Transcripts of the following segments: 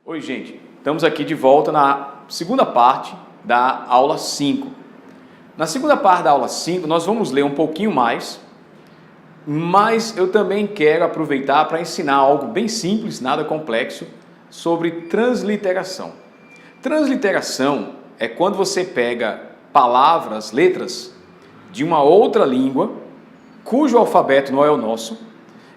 Oi, gente. Estamos aqui de volta na segunda parte da aula 5. Na segunda parte da aula 5, nós vamos ler um pouquinho mais, mas eu também quero aproveitar para ensinar algo bem simples, nada complexo, sobre transliteração. Transliteração é quando você pega palavras, letras de uma outra língua, cujo alfabeto não é o nosso,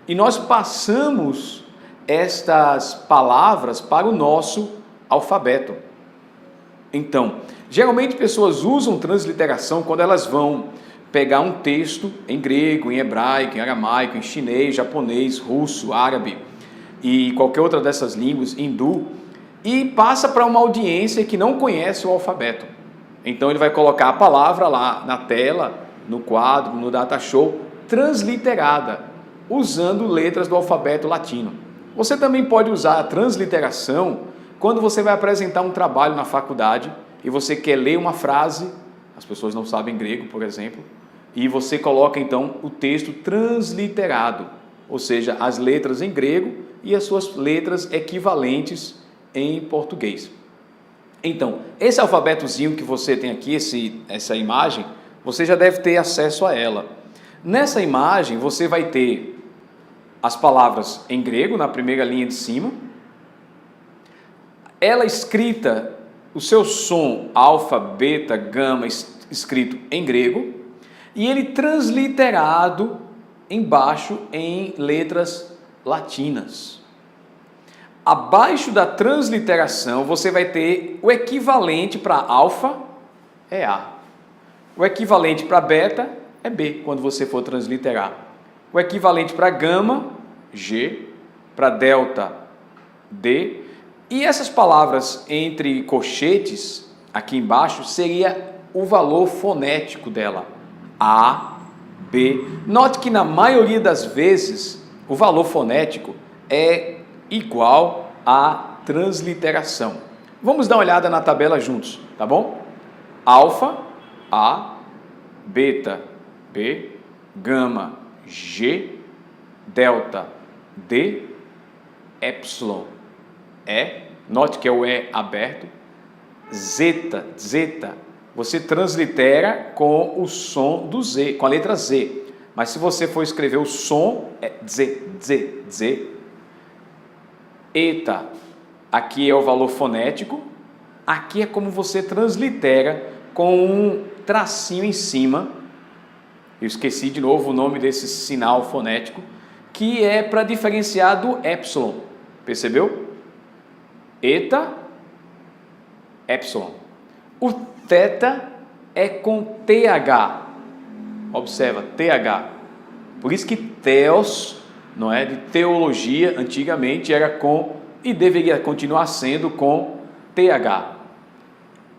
e nós passamos estas palavras para o nosso alfabeto. Então, geralmente pessoas usam transliteração quando elas vão pegar um texto em grego, em hebraico, em aramaico, em chinês, japonês, russo, árabe e qualquer outra dessas línguas, hindu, e passa para uma audiência que não conhece o alfabeto. Então ele vai colocar a palavra lá na tela, no quadro, no data show, transliterada, usando letras do alfabeto latino. Você também pode usar a transliteração quando você vai apresentar um trabalho na faculdade e você quer ler uma frase, as pessoas não sabem grego, por exemplo, e você coloca então o texto transliterado, ou seja, as letras em grego e as suas letras equivalentes em português. Então, esse alfabetozinho que você tem aqui, essa imagem, você já deve ter acesso a ela. Nessa imagem você vai ter as palavras em grego, na primeira linha de cima, ela escrita, o seu som alfa, beta, gama, escrito em grego, e ele transliterado embaixo em letras latinas. Abaixo da transliteração você vai ter o equivalente para alfa, é A. O equivalente para beta é B, quando você for transliterar. O equivalente para gama, G, para delta, D, e essas palavras entre colchetes, aqui embaixo, seria o valor fonético dela, A, B. Note que na maioria das vezes, o valor fonético é igual à transliteração. Vamos dar uma olhada na tabela juntos, tá bom? Alfa, A, beta, B, gama, G, delta, D, epsilon, E, note que é o E aberto, zeta, zeta, você translitera com o som do Z, com a letra Z, mas se você for escrever o som, é Z, Z, Z. Eta, aqui é o valor fonético, aqui é como você translitera com um tracinho em cima. Eu esqueci de novo o nome desse sinal fonético, que é para diferenciar do epsilon. Percebeu? Eta, epsilon. O teta é com TH. Observa, TH. Por isso que teos, não é, de teologia, antigamente era com, e deveria continuar sendo com TH.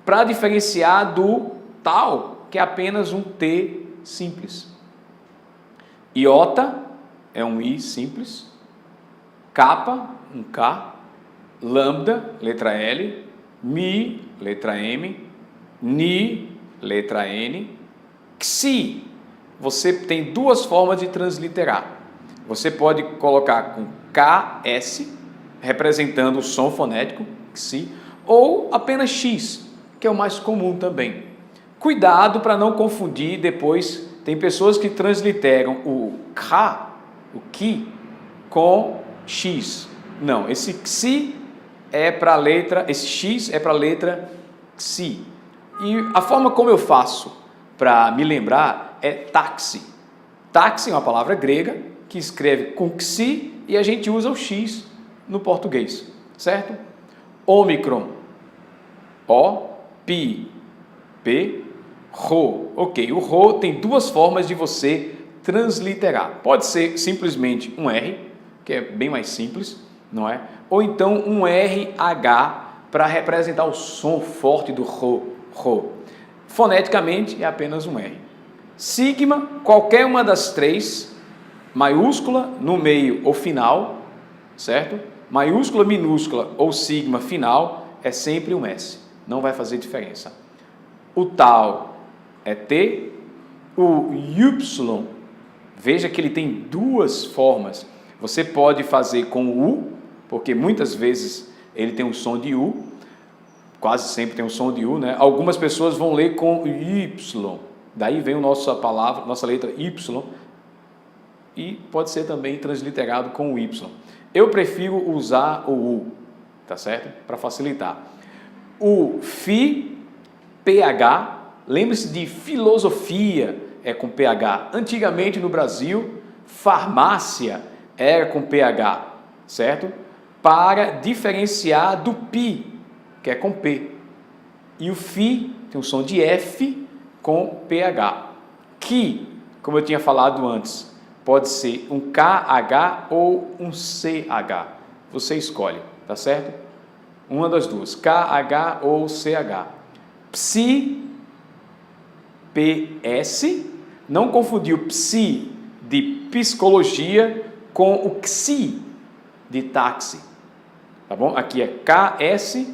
Para diferenciar do tal, que é apenas um T simples. Iota é um I simples. Kappa, um K. Lambda, letra L. Mi, letra M. Ni, letra N. Xi, você tem duas formas de transliterar. Você pode colocar com KS, representando o som fonético, Xi, ou apenas X, que é o mais comum também. Cuidado para não confundir depois, tem pessoas que transliteram o K, o Ki, com X. Não, esse Xi é para a letra, esse X é para a letra Xi. E a forma como eu faço para me lembrar é táxi. Táxi é uma palavra grega que escreve com Xi e a gente usa o X no português, certo? Ômicron, O, Pi, P, Rho. Ok, o Rho tem duas formas de você transliterar. Pode ser simplesmente um R, que é bem mais simples, não é? Ou então um RH para representar o som forte do Rho, Rho. Foneticamente é apenas um R. Sigma, qualquer uma das três, maiúscula no meio ou final, certo? Maiúscula, minúscula ou sigma final é sempre um S, não vai fazer diferença. O tal é T, o Y, veja que ele tem duas formas. Você pode fazer com o U, porque muitas vezes ele tem um som de U, quase sempre tem um som de U, né? Algumas pessoas vão ler com Y, daí vem a nossa palavra, nossa letra Y, e pode ser também transliterado com o Y. Eu prefiro usar o U, tá certo? Para facilitar. O FI, PH, lembre-se de filosofia, é com PH. Antigamente no Brasil, farmácia era com PH, certo? Para diferenciar do PI, que é com P. E o FI tem um som de F com PH. Que, como eu tinha falado antes, pode ser um KH ou um CH. Você escolhe, tá certo? Uma das duas, KH ou CH. Psi, PS, não confundir o psi de psicologia com o XI de táxi, tá bom? Aqui é KS,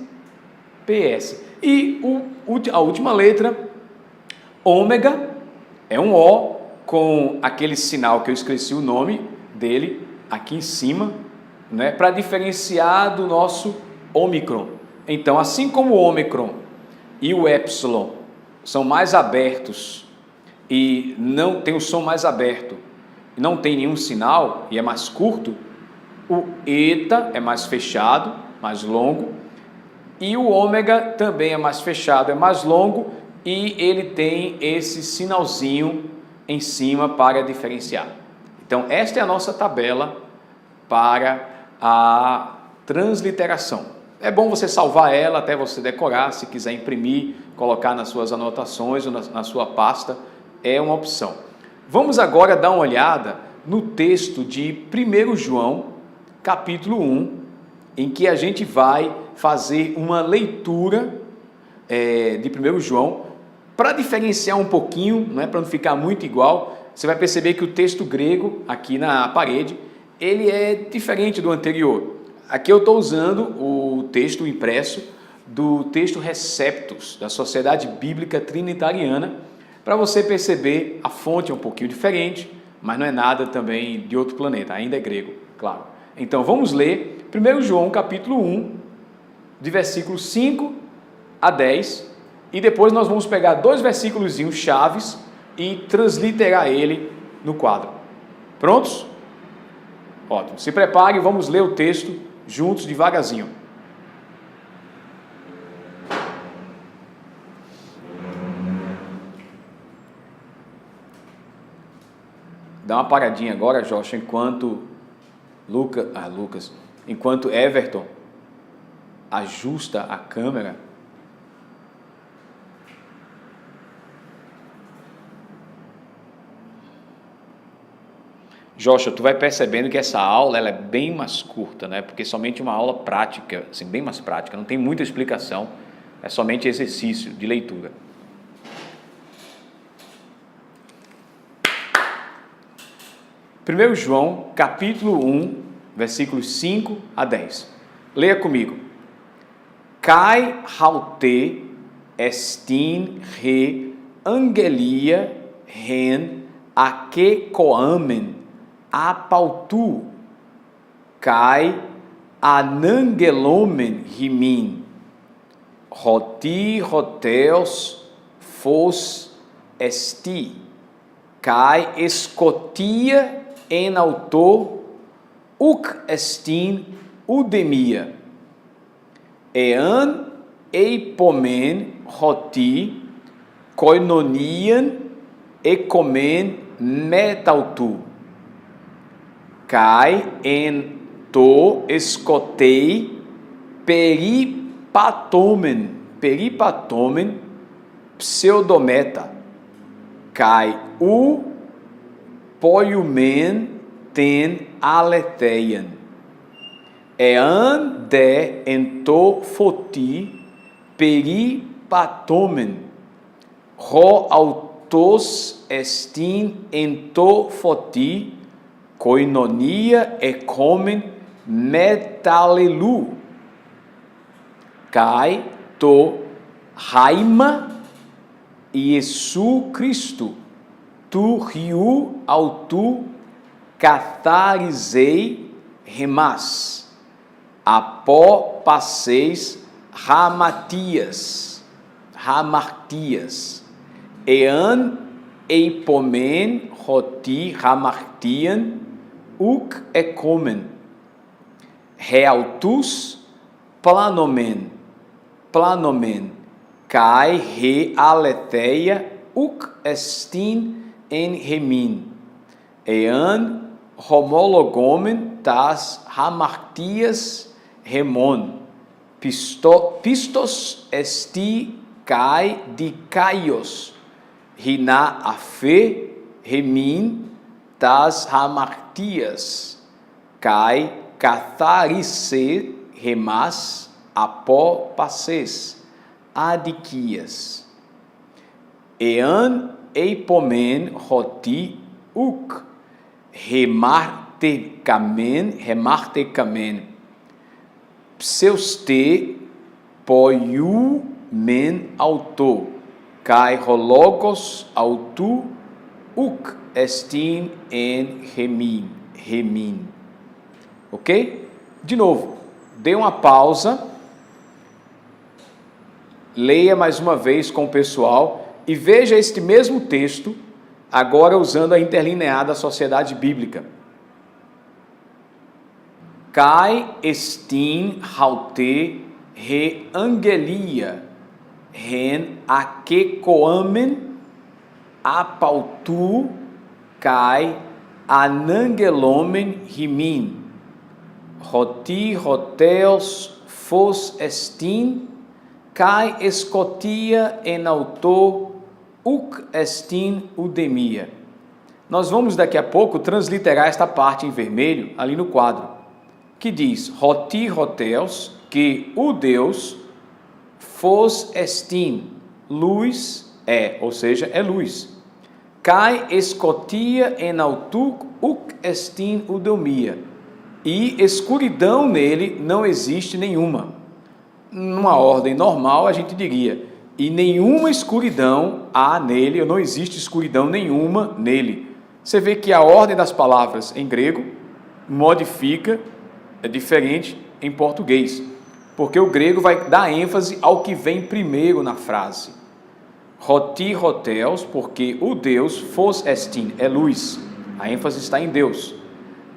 PS. E a última letra, ômega, é um O com aquele sinal que eu esqueci o nome dele aqui em cima, né? Para diferenciar do nosso Ômicron. Então, assim como o Ômicron e o Epsilon são mais abertos e não tem o som mais aberto, e não tem nenhum sinal e é mais curto, o Eta é mais fechado, mais longo, e o Ômega também é mais fechado, é mais longo, e ele tem esse sinalzinho em cima para diferenciar. Então, esta é a nossa tabela para a transliteração. É bom você salvar ela até você decorar, se quiser imprimir, colocar nas suas anotações ou na sua pasta, é uma opção. Vamos agora dar uma olhada no texto de 1 João, capítulo 1, em que a gente vai fazer uma leitura de 1 João, para diferenciar um pouquinho, né, para não ficar muito igual. Você vai perceber que o texto grego, aqui na parede, ele é diferente do anterior. Aqui eu estou usando o texto impresso do texto Receptus, da Sociedade Bíblica Trinitariana, para você perceber a fonte é um pouquinho diferente, mas não é nada também de outro planeta, ainda é grego, claro. Então vamos ler 1 João capítulo 1, de versículos 5 a 10, e depois nós vamos pegar 2 versículos chaves e transliterar ele no quadro. Prontos? Ótimo. Se prepare e vamos ler o texto juntos, devagarzinho. Dá uma paradinha agora, Josh, enquanto enquanto Everton ajusta a câmera. Joshua, tu vai percebendo que essa aula ela é bem mais curta, né? Porque somente uma aula prática, assim, bem mais prática, não tem muita explicação, é somente exercício de leitura. Primeiro João, capítulo 1, versículos 5 a 10. Leia comigo. Kai haute estin re angelia hen ake coamen apautu kai anangelomen rimin roti roteos fos esti kai escotia en autor uc estin udemia ean eipomen roti koinonian ecomen metautu kai en to escotei peripatomen pseudometa kai u poiumen ten aleteian ean de ento foti peripatomen ho autos estin ento foti koinonia ecomen metalelu kai to haima Iesu Cristo tu riu autu catharisei remas apó passeis hamartias, ean eipomen hoti hamartian, uk ekomen, realtus planomen, kai he aletheia, uk estin en remin, ean homologomen tas hamartias remon, pistos esti kai dikaios, hina afe remin tas hamartias, kai catharise remas apo passes, adiquias, ean eipomen hoti uk, remartekamen, pseuste poiu men auto, kai hologos autu, uk estin en remin. Ok? De novo, dê uma pausa, leia mais uma vez com o pessoal e veja este mesmo texto, agora usando a interlinear da Sociedade Bíblica. Kai estin haute re angelia, ren akekoamen apautu, kai anangelomen rimin, roti roteos fos estin, kai escotia en auto, uk estin udemia. Nós vamos daqui a pouco transliterar esta parte em vermelho ali no quadro, que diz roti roteos, que o Deus fos estin, luz é, ou seja, é luz. Kai escotia en autu, uk estin udemia. E escuridão nele não existe nenhuma. Numa ordem normal a gente diria, e nenhuma escuridão há nele, ou não existe escuridão nenhuma nele. Você vê que a ordem das palavras em grego modifica, é diferente em português, porque o grego vai dar ênfase ao que vem primeiro na frase. Roti roteos, porque o Deus fos estin, é luz, a ênfase está em Deus.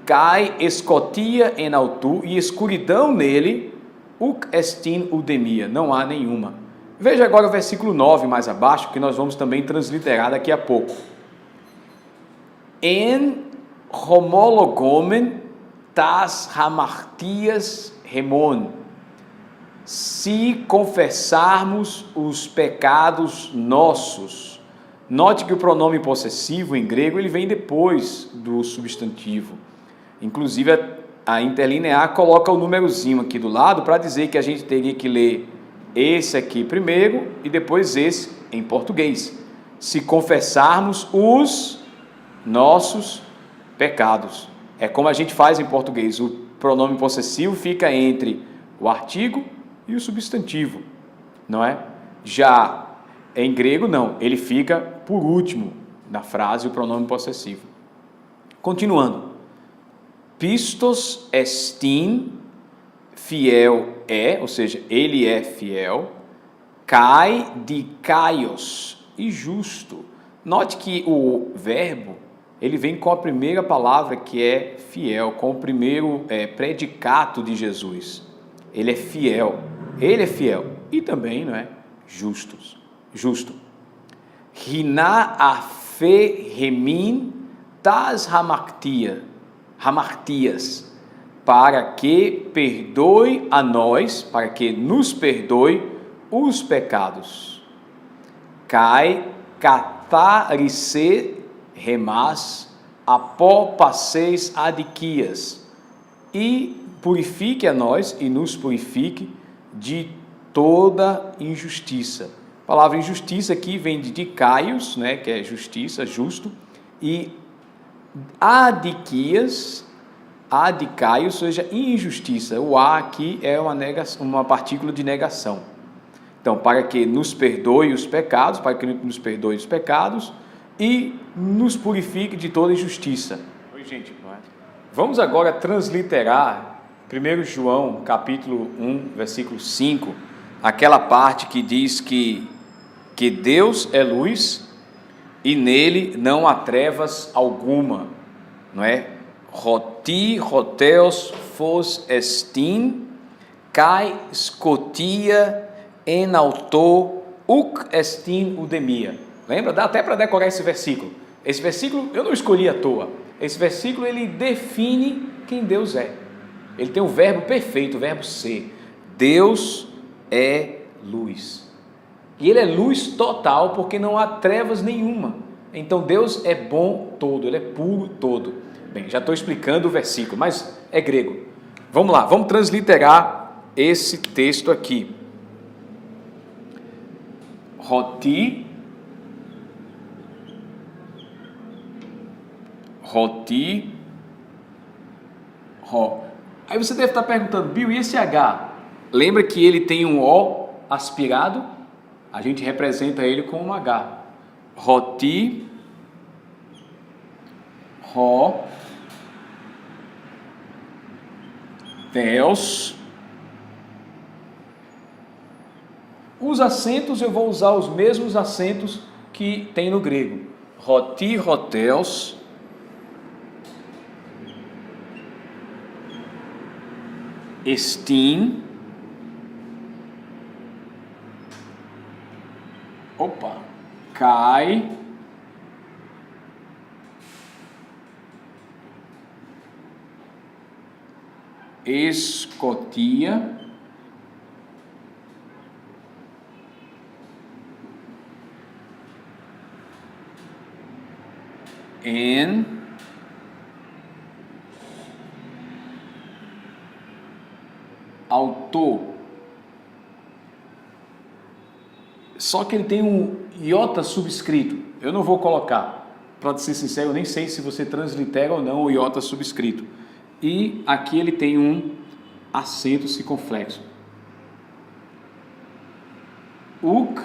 Kai escotia en autu, e escuridão nele, uk estin udemia, não há nenhuma. Veja agora o versículo 9 mais abaixo, que nós vamos também transliterar daqui a pouco. En homologomen tas hamartias remon. Se confessarmos os pecados nossos. Note que o pronome possessivo em grego ele vem depois do substantivo. Inclusive a interlinear coloca o númerozinho aqui do lado para dizer que a gente teria que ler esse aqui primeiro e depois esse em português. Se confessarmos os nossos pecados. É como a gente faz em português. O pronome possessivo fica entre o artigo e o substantivo, não é? Já em grego não, ele fica por último na frase o pronome possessivo. Continuando. Pistos estin, fiel é, ou seja, ele é fiel, kai dikaios, e justo. Note que o verbo, ele vem com a primeira palavra que é fiel, com o primeiro predicato de Jesus. Ele é fiel, e também, não é, justo. Hina afe remin tas hamartias, para que perdoe a nós, para que nos perdoe os pecados. Kai catharise remas apó passeis adiquias, e purifique a nós e nos purifique de toda injustiça. A palavra injustiça aqui vem de dikaios, né, que é justiça, justo, e adikaios, ou seja, injustiça. O a aqui é uma partícula de negação. Então, para que nos perdoe os pecados, e nos purifique de toda injustiça. Oi, gente. Vamos agora transliterar 1 João, capítulo 1, versículo 5, aquela parte que diz que Deus é luz e nele não há trevas alguma, não é? Roti, roteos, fos estin, kai scotia, enauto, uc estin udemia. Lembra? Dá até para decorar esse versículo. Esse versículo eu não escolhi à toa. Esse versículo ele define quem Deus é. Ele tem o verbo perfeito, o verbo ser. Deus é luz. E Ele é luz total, porque não há trevas nenhuma. Então Deus é bom todo, Ele é puro todo. Bem, já estou explicando o versículo, mas é grego. Vamos lá, vamos transliterar esse texto aqui. Roti, ro. Aí você deve estar perguntando, Bill, e esse H? Lembra que ele tem um O aspirado? A gente representa ele com um H. Roti, ro, teos. Os acentos eu vou usar os mesmos acentos que tem no grego. Roti, roteos. Estin. Opa. Kai. Escotia. En autor. Só que ele tem um iota subscrito. Eu não vou colocar. Para ser sincero, eu nem sei se você translitera ou não o iota subscrito. E aqui ele tem um acento circunflexo. Uc.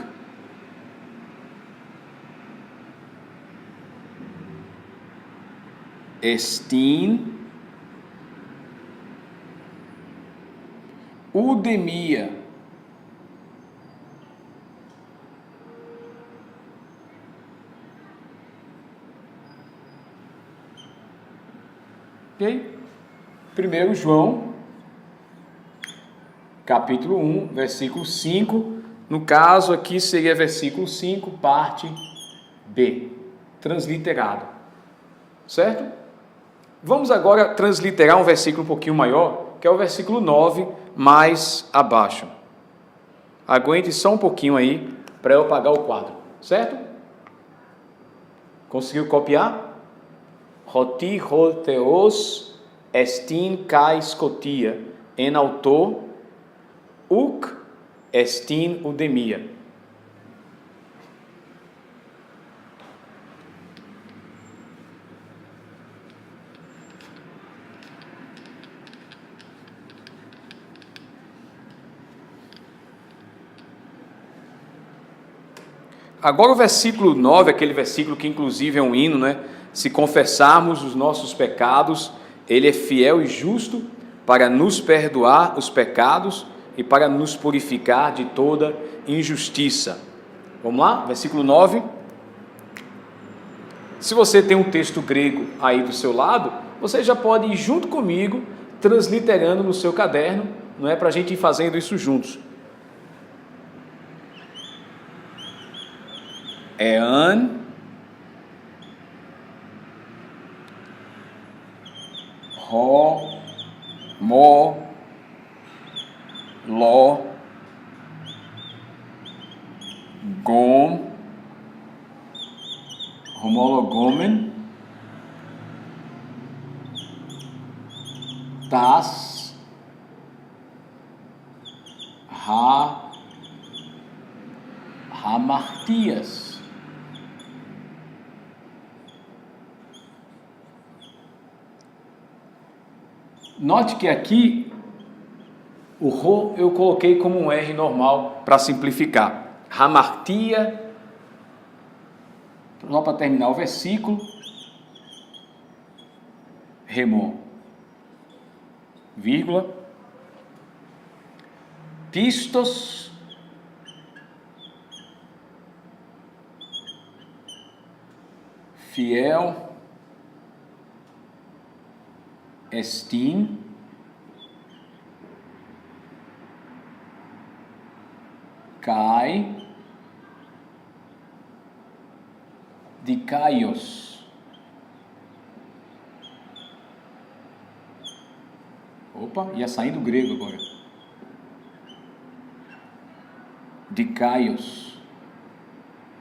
Estin. Udemia. Ok? 1 João, capítulo 1, versículo 5. No caso aqui seria versículo 5, parte B. Transliterado. Certo? Vamos agora transliterar um versículo um pouquinho maior, que é o versículo 9, mais abaixo. Aguente só um pouquinho aí, para eu apagar o quadro. Certo? Conseguiu copiar? Roti, roteos, estin, kai, scotia, en auto, uc, estin, udemia. Agora o versículo 9, aquele versículo que inclusive é um hino, né? Se confessarmos os nossos pecados, Ele é fiel e justo para nos perdoar os pecados e para nos purificar de toda injustiça. Vamos lá? Versículo 9. Se você tem um texto grego aí do seu lado, você já pode ir junto comigo, transliterando no seu caderno, não é? Para a gente ir fazendo isso juntos. Ean, ro, mo, lo, gom, homologomen, tas, hamartias. Note que aqui o ro eu coloquei como um R normal para simplificar. Hamartia, só para terminar o versículo. Remo, vírgula. pistos, fiel, estin, kai, dikaios. Opa, ia sair do grego agora. Dikaios,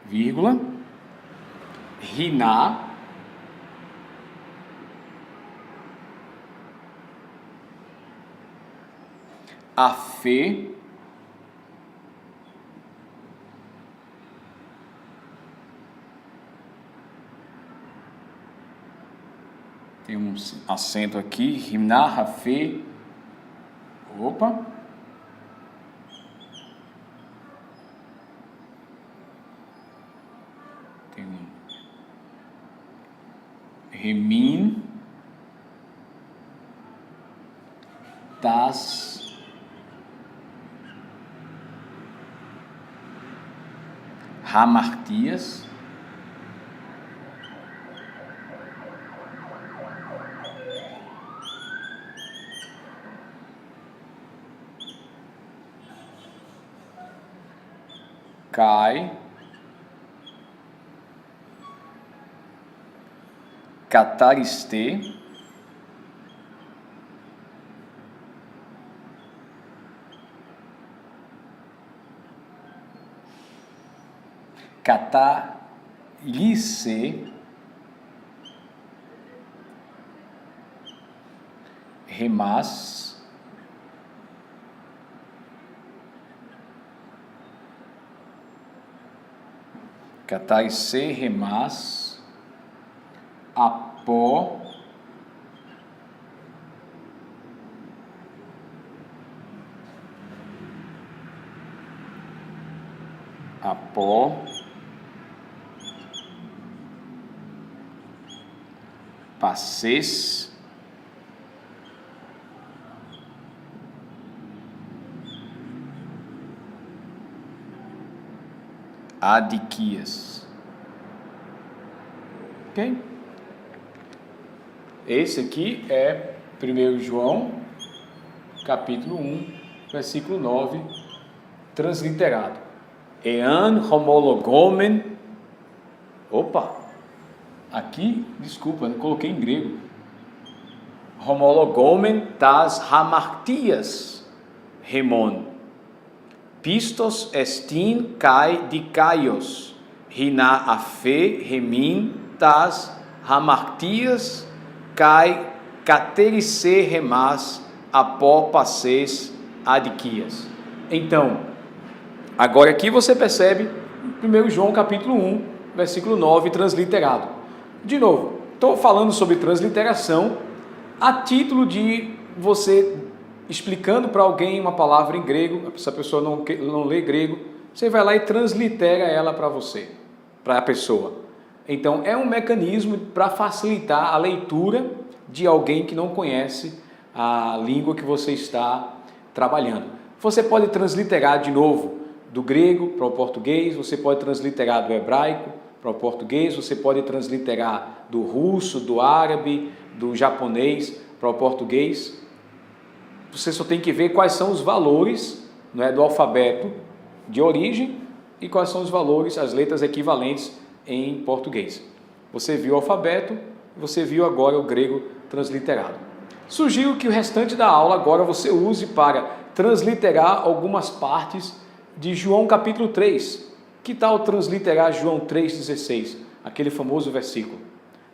vírgula, riná, afê, tem um acento aqui, riná, afê, opa, tem um remin, tas, hamartias, kai, catariste, catalice, remas, catalice, remas, apó, passês, adiquias. Ok? Esse aqui é 1 João, capítulo 1, versículo 9, transliterado. Ean homologomen. Opa! Aqui, desculpa, eu coloquei em grego. Homologomen tas hamartias hemon. Pistos estin kai dikaios. Hina afe hemin tas hamartias kai caterice remas apó passes adiquias. Então, agora aqui você percebe 1 João capítulo 1, versículo 9, transliterado. De novo, estou falando sobre transliteração a título de você explicando para alguém uma palavra em grego, se a pessoa não lê grego, você vai lá e translitera ela para você, para a pessoa. Então, é um mecanismo para facilitar a leitura de alguém que não conhece a língua que você está trabalhando. Você pode transliterar de novo do grego para o português, você pode transliterar do hebraico para o português, você pode transliterar do russo, do árabe, do japonês para o português. Você só tem que ver quais são os valores, não é, do alfabeto de origem e quais são os valores, as letras equivalentes em português. Você viu o alfabeto, você viu agora o grego transliterado. Sugiro que o restante da aula agora você use para transliterar algumas partes de João capítulo 3. Que tal transliterar João 3,16, aquele famoso versículo?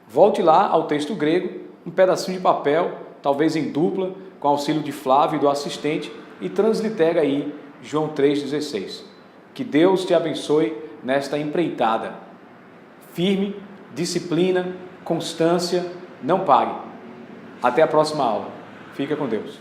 Volte lá ao texto grego, um pedacinho de papel, talvez em dupla, com auxílio de Flávio e do assistente, e translitera aí João 3,16. Que Deus te abençoe nesta empreitada. Firme, disciplina, constância, não pare. Até a próxima aula. Fica com Deus.